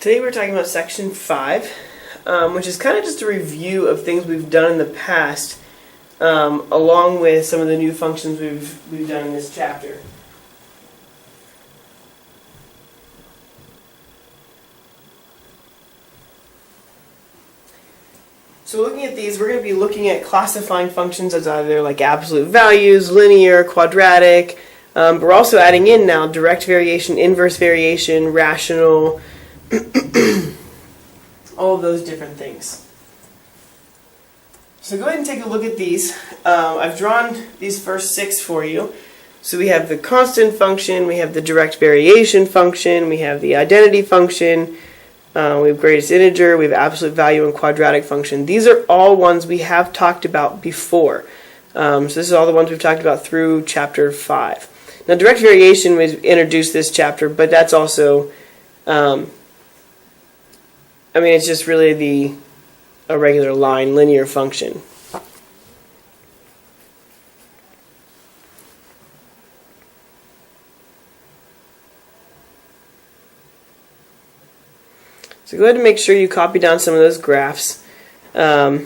Today we're talking about section 5, which is kind of just a review of things we've done in the past, along with some of the new functions we've done in this chapter. So looking at these, we're going to be looking at classifying functions as either like absolute values, linear, quadratic, but we're also adding in now direct variation, inverse variation, rational, all of those different things. So go ahead and take a look at these. I've drawn these first 6 for you. So we have the constant function, we have the direct variation function, we have the identity function, we have greatest integer, we have absolute value, and quadratic function. These are all ones we have talked about before. So this is all the ones we've talked about through chapter 5. Now direct variation was introduced this chapter, but that's also it's just really a regular line linear function. So go ahead and make sure you copy down some of those graphs. If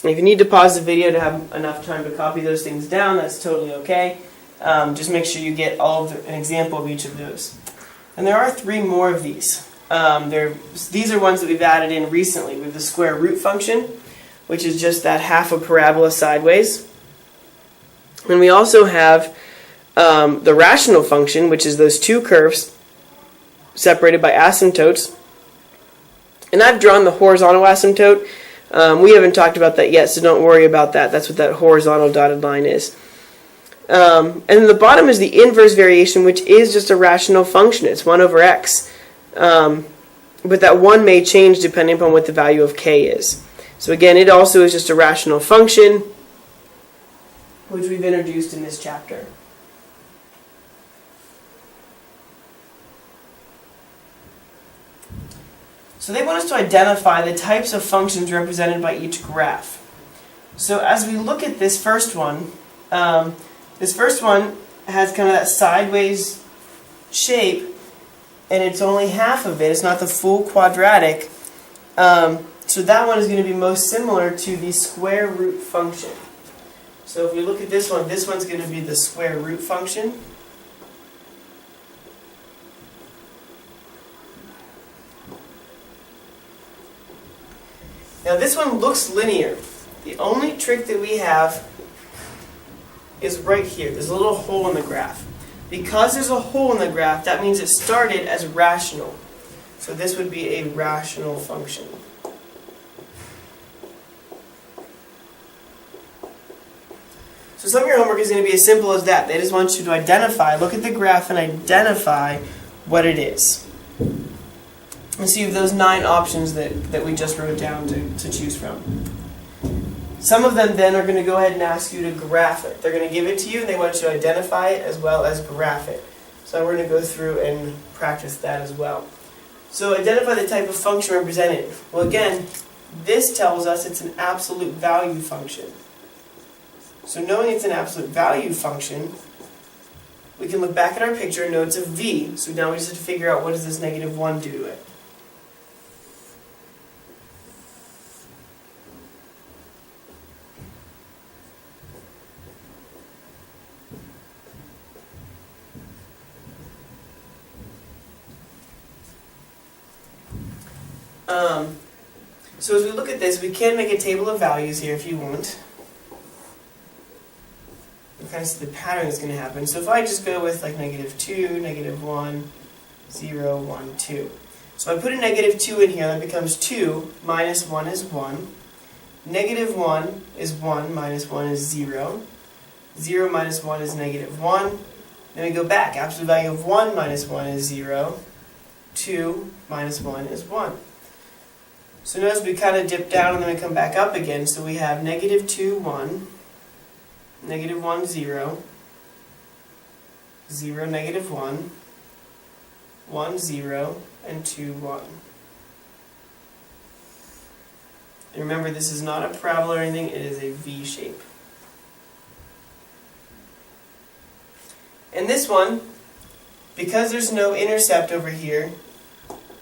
you need to pause the video to have enough time to copy those things down, that's totally okay. Just make sure you get an example of each of those. And there are 3 more of these. These are ones that we've added in recently. We have the square root function, which is just that half a parabola sideways. And we also have the rational function, which is those 2 curves separated by asymptotes. And I've drawn the horizontal asymptote. We haven't talked about that yet, so don't worry about that. That's what that horizontal dotted line is. And then the bottom is the inverse variation, which is just a rational function. It's 1 over x. But that 1 may change depending upon what the value of k is. So again, it also is just a rational function, which we've introduced in this chapter. So they want us to identify the types of functions represented by each graph. So as we look at this first one has kind of that sideways shape, and it's only half of it. It's not the full quadratic. So that one is going to be most similar to the square root function. So if we look at this one's going to be the square root function. Now this one looks linear. The only trick that we have is right here. There's a little hole in the graph. Because there's a hole in the graph, that means it started as rational. So this would be a rational function. So some of your homework is going to be as simple as that. They just want you to look at the graph and identify what it is. And so you have those 9 options that we just wrote down to choose from. Some of them then are going to go ahead and ask you to graph it. They're going to give it to you and they want you to identify it as well as graph it. So we're going to go through and practice that as well. So identify the type of function represented. Well again, this tells us it's an absolute value function. So knowing it's an absolute value function, we can look back at our picture and know it's a v. So now we just have to figure out what does this -1 do to it. So as we look at this, we can make a table of values here if you want. You kind of see the pattern that's going to happen. So if I just go with like -2, -1, 0, 1, 2. So I put a -2 in here, that becomes 2 minus 1 is 1. -1 is 1 minus 1 is 0. 0 minus 1 is -1. Then we go back. Absolute value of 1 minus 1 is 0. 2 minus 1 is 1. So notice we kind of dip down and then we come back up again. So we have -2, 1, -1, 0, 0, -1, 1, 0, and 2, 1. And remember, this is not a parabola or anything, it is a V shape. And this one, because there's no intercept over here,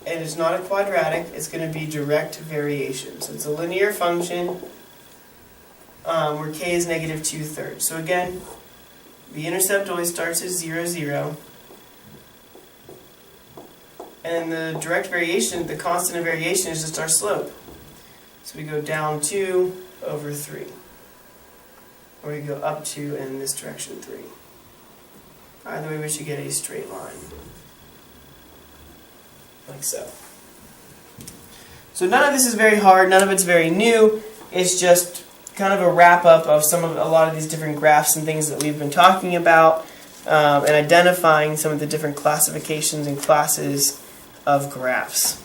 and it's not a quadratic, it's going to be direct variation. So it's a linear function where k is negative 2/3. So again, the intercept always starts at 0, 0. And the direct variation, the constant of variation, is just our slope. So we go down 2 over 3. Or we go up 2 and in this direction 3. Either way, we should get a straight line. Like so. So none of this is very hard, none of it's very new. It's just kind of a wrap-up of a lot of these different graphs and things that we've been talking about, and identifying some of the different classifications and classes of graphs.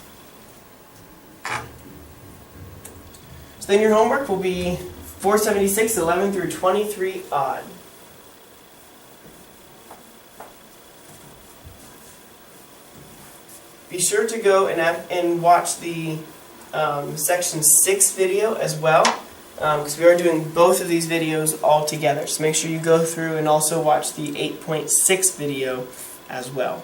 So then your homework will be 476, 11 through 23 odd. Be sure to go and watch the section 6 video as well, because we are doing both of these videos all together. So make sure you go through and also watch the 8.6 video as well.